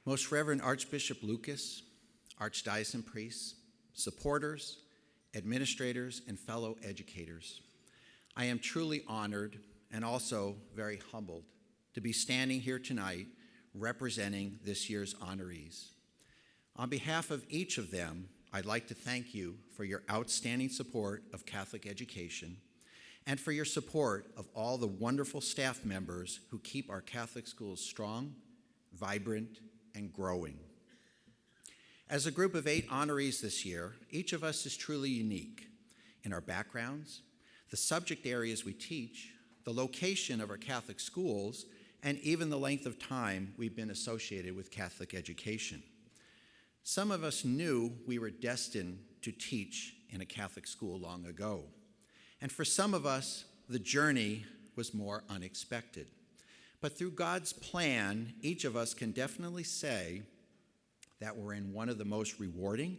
Most Reverend Archbishop Lucas, Archdiocese priests, supporters, administrators, and fellow educators, I am truly honored and also very humbled to be standing here tonight representing this year's honorees. On behalf of each of them, I'd like to thank you for your outstanding support of Catholic education and for your support of all the wonderful staff members who keep our Catholic schools strong, vibrant, and growing. As a group of 8 honorees this year, each of us is truly unique in our backgrounds, the subject areas we teach, the location of our Catholic schools, and even the length of time we've been associated with Catholic education. Some of us knew we were destined to teach in a Catholic school long ago. And for some of us, the journey was more unexpected. But through God's plan, each of us can definitely say that we're in one of the most rewarding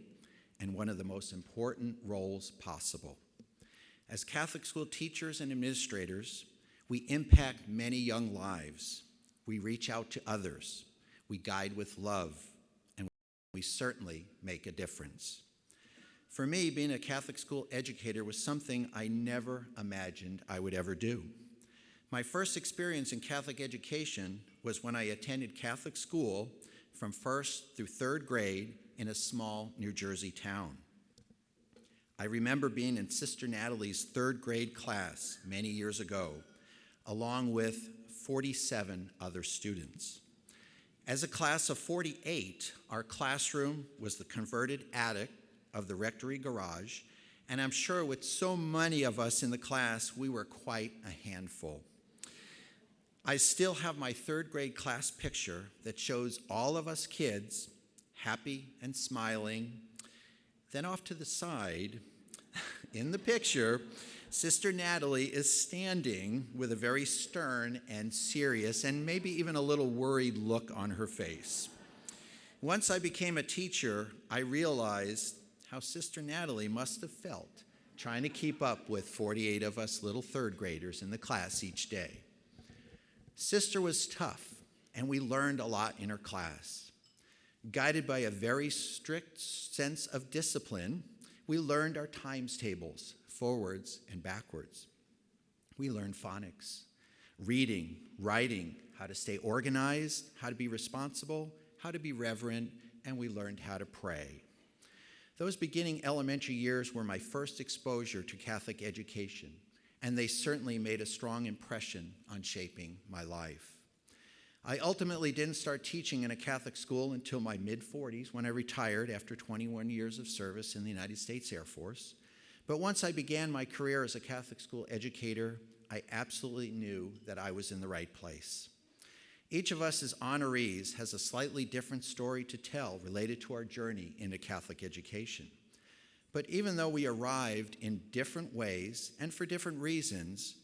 and one of the most important roles possible. As Catholic school teachers and administrators, we impact many young lives. We reach out to others. We guide with love. And we certainly make a difference. For me, being a Catholic school educator was something I never imagined I would ever do. My first experience in Catholic education was when I attended Catholic school from 1st through 3rd grade in a small New Jersey town. I remember being in Sister Natalie's 3rd grade class many years ago, along with 47 other students. As a class of 48, our classroom was the converted attic of the rectory garage, and I'm sure with so many of us in the class, we were quite a handful. I still have my 3rd grade class picture that shows all of us kids happy and smiling. Then off to the side, in the picture, Sister Natalie is standing with a very stern and serious and maybe even a little worried look on her face. Once I became a teacher, I realized how Sister Natalie must have felt trying to keep up with 48 of us little 3rd graders in the class each day. Sister was tough, and we learned a lot in her class. Guided by a very strict sense of discipline, we learned our times tables, forwards and backwards. We learned phonics, reading, writing, how to stay organized, how to be responsible, how to be reverent, and we learned how to pray. Those beginning elementary years were my first exposure to Catholic education, and they certainly made a strong impression on shaping my life. I ultimately didn't start teaching in a Catholic school until my mid-40s when I retired after 21 years of service in the United States Air Force. But once I began my career as a Catholic school educator, I absolutely knew that I was in the right place. Each of us as honorees has a slightly different story to tell related to our journey into Catholic education. But even though we arrived in different ways and for different reasons,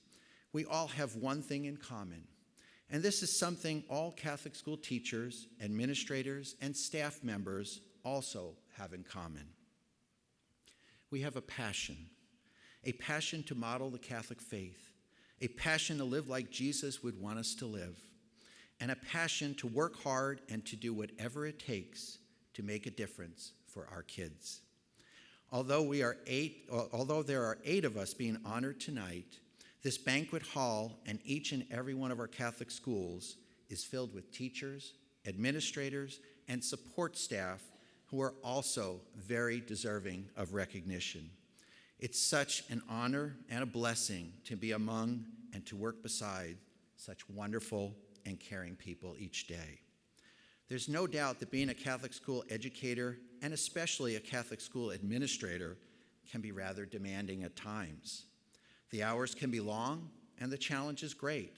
we all have one thing in common. And this is something all Catholic school teachers, administrators, and staff members also have in common. We have a passion to model the Catholic faith, a passion to live like Jesus would want us to live, and a passion to work hard and to do whatever it takes to make a difference for our kids. Although there are 8 of us being honored tonight, this banquet hall and each and every one of our Catholic schools is filled with teachers, administrators, and support staff who are also very deserving of recognition. It's such an honor and a blessing to be among and to work beside such wonderful and caring people each day. There's no doubt that being a Catholic school educator, and especially a Catholic school administrator, can be rather demanding at times. The hours can be long, and the challenge is great,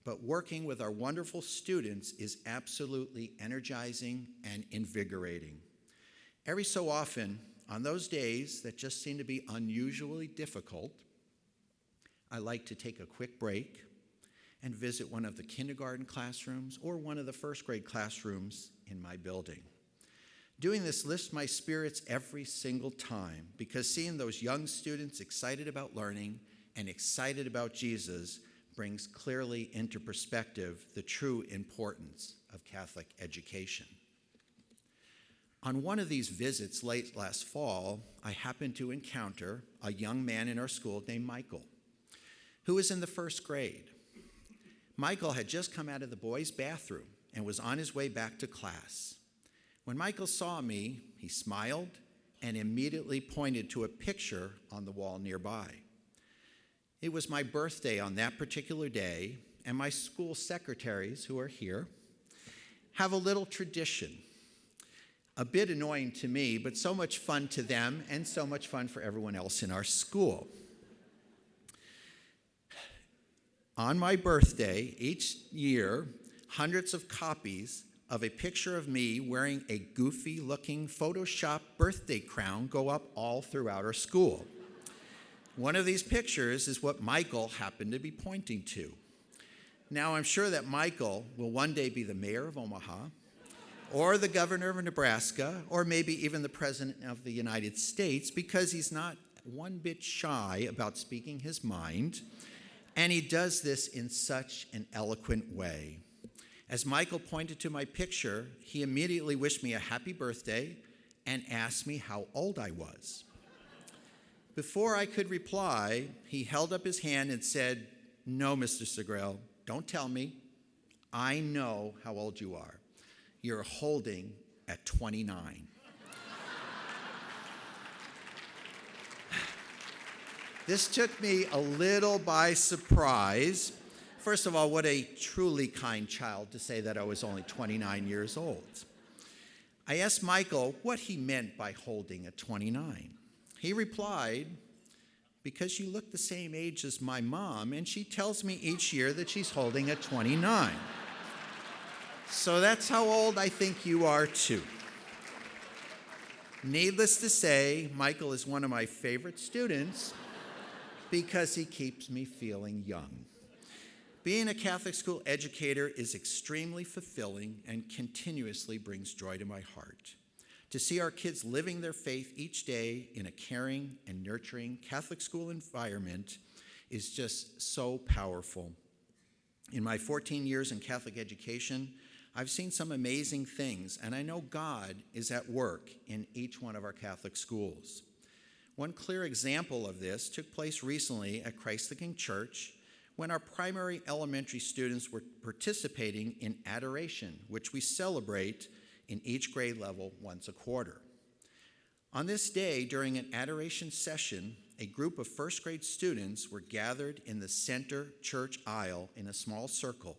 but working with our wonderful students is absolutely energizing and invigorating. Every so often, on those days that just seem to be unusually difficult, I like to take a quick break and visit one of the kindergarten classrooms or one of the 1st grade classrooms in my building. Doing this lifts my spirits every single time because seeing those young students excited about learning and excited about Jesus brings clearly into perspective the true importance of Catholic education. On one of these visits late last fall, I happened to encounter a young man in our school named Michael, who was in the first grade. Michael had just come out of the boys' bathroom and was on his way back to class. When Michael saw me, he smiled and immediately pointed to a picture on the wall nearby. It was my birthday on that particular day, and my school secretaries, who are here, have a little tradition. A bit annoying to me, but so much fun to them and so much fun for everyone else in our school. On my birthday, each year, hundreds of copies of a picture of me wearing a goofy-looking Photoshop birthday crown go up all throughout our school. One of these pictures is what Michael happened to be pointing to. Now, I'm sure that Michael will one day be the mayor of Omaha, or the governor of Nebraska, or maybe even the president of the United States, because he's not one bit shy about speaking his mind, and he does this in such an eloquent way. As Michael pointed to my picture, he immediately wished me a happy birthday and asked me how old I was. Before I could reply, he held up his hand and said, "No, Mr. Segrell, don't tell me. I know how old you are. You're holding at 29. This took me a little by surprise. First of all, what a truly kind child to say that I was only 29 years old. I asked Michael what he meant by holding at 29. He replied, "Because you look the same age as my mom, and she tells me each year that she's holding at 29. So that's how old I think you are too." Needless to say, Michael is one of my favorite students because he keeps me feeling young. Being a Catholic school educator is extremely fulfilling and continuously brings joy to my heart. To see our kids living their faith each day in a caring and nurturing Catholic school environment is just so powerful. In my 14 years in Catholic education, I've seen some amazing things, and I know God is at work in each one of our Catholic schools. One clear example of this took place recently at Christ the King Church when our primary elementary students were participating in adoration, which we celebrate in each grade level once a quarter. On this day, during an adoration session, a group of first grade students were gathered in the center church aisle in a small circle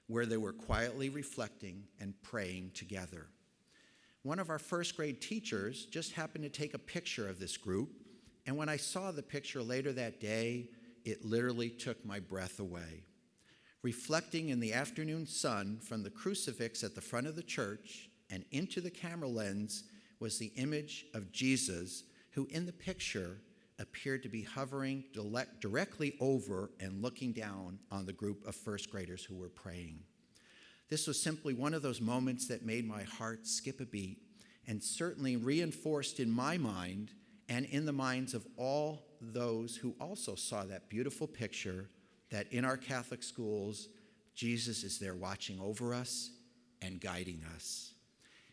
where they were quietly reflecting and praying together. One of our first grade teachers just happened to take a picture of this group, and when I saw the picture later that day, it literally took my breath away. Reflecting in the afternoon sun from the crucifix at the front of the church and into the camera lens was the image of Jesus, who in the picture appeared to be hovering directly over and looking down on the group of first graders who were praying. This was simply one of those moments that made my heart skip a beat and certainly reinforced in my mind and in the minds of all those who also saw that beautiful picture that in our Catholic schools, Jesus is there watching over us and guiding us.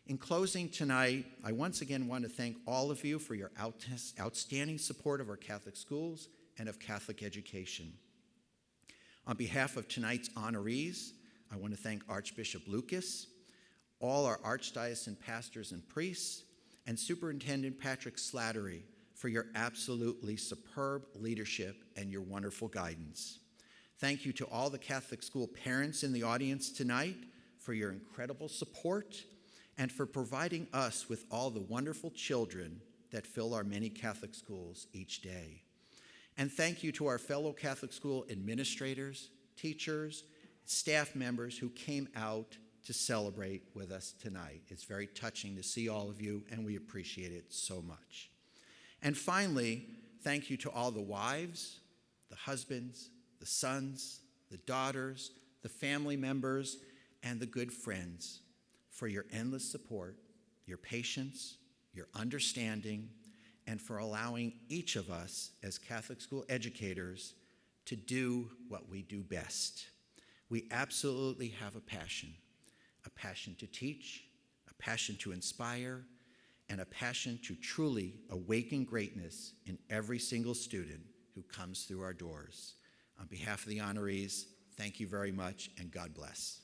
In closing tonight, I once again want to thank all of you for your outstanding support of our Catholic schools and of Catholic education. On behalf of tonight's honorees, I want to thank Archbishop Lucas, all our archdiocesan pastors and priests, and Superintendent Patrick Slattery for your absolutely superb leadership and your wonderful guidance. Thank you to all the Catholic school parents in the audience tonight for your incredible support and for providing us with all the wonderful children that fill our many Catholic schools each day. And thank you to our fellow Catholic school administrators, teachers, staff members who came out to celebrate with us tonight. It's very touching to see all of you, and we appreciate it so much. And finally, thank you to all the wives, the husbands, the sons, the daughters, the family members, and the good friends for your endless support, your patience, your understanding, and for allowing each of us as Catholic school educators to do what we do best. We absolutely have a passion to teach, a passion to inspire, and a passion to truly awaken greatness in every single student who comes through our doors. On behalf of the honorees, thank you very much, and God bless.